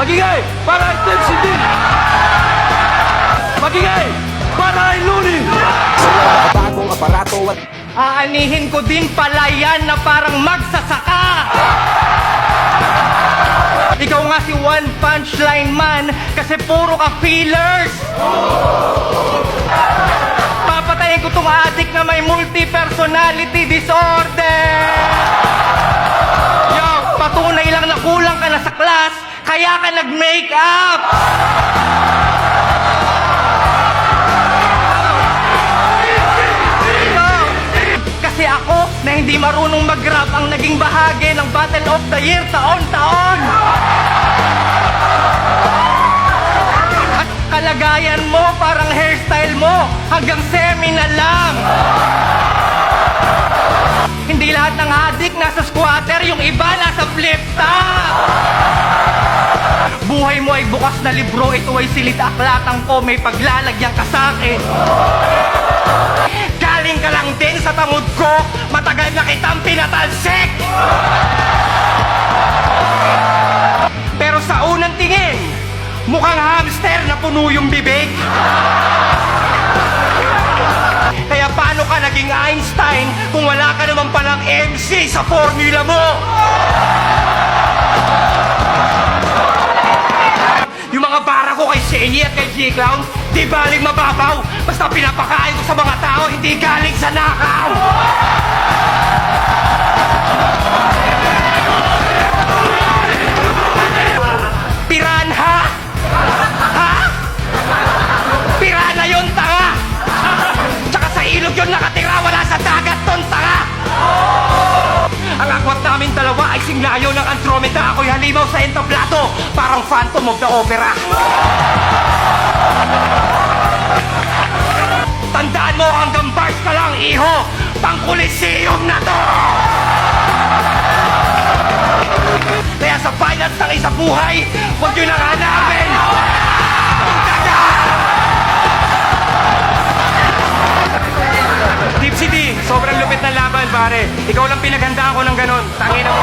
Magingay para intensity! Magingay para iluni! Bagong aparato at Aanihin ko din pala yan na parang magsasaka! Ikaw nga si One Punchline Man kasi puro ka fillers! Papatayin ko tong adik na may multi-personality disorder! Yo, patunay lang na kulang ka na sa class, kaya ka nag-makeup! Kasi ako na hindi marunong mag-rap ang naging bahagi ng Battle of the Year taon-taon. At kalagayan mo parang hairstyle mo hanggang semi na lang. Hindi lahat ng adik nasa squatter, yung iba nasa flip top. Buhay mo ay bukas na libro, ito ay silit-aklatang ko, may paglalagyan ka sa akin. Galing ka lang din sa tamod ko, matagal na kitang pinatalsik! Pero sa unang tingin, mukhang hamster na puno yung bibig. Kaya paano ka naging Einstein kung wala ka naman palang MC sa formula mo? Yung mga bara ko kay Shenny at kay G-Clown, di baling mababaw. Basta pinapakain ko sa mga tao, hindi galing sa nakaw. Piranha? Ha? Piranha yun, tanga! Tsaka sa ilog yun nakatira, wala sa dagat ton, tanga! Ang akwat namin dalawa ay singlayo ng Andromeda. Ako'y halimaw sa entablado, parang Phantom of the Opera. Tandaan mo, hanggang bars ka lang, iho! Pang-Coliseum na to! Kaya sa finals ng isang buhay, huwag nyo nang hanapin! Deep City, sobrang lupit ng laban, pare. Ikaw lang pinaghandaan ko ng ganon. Tangina mo.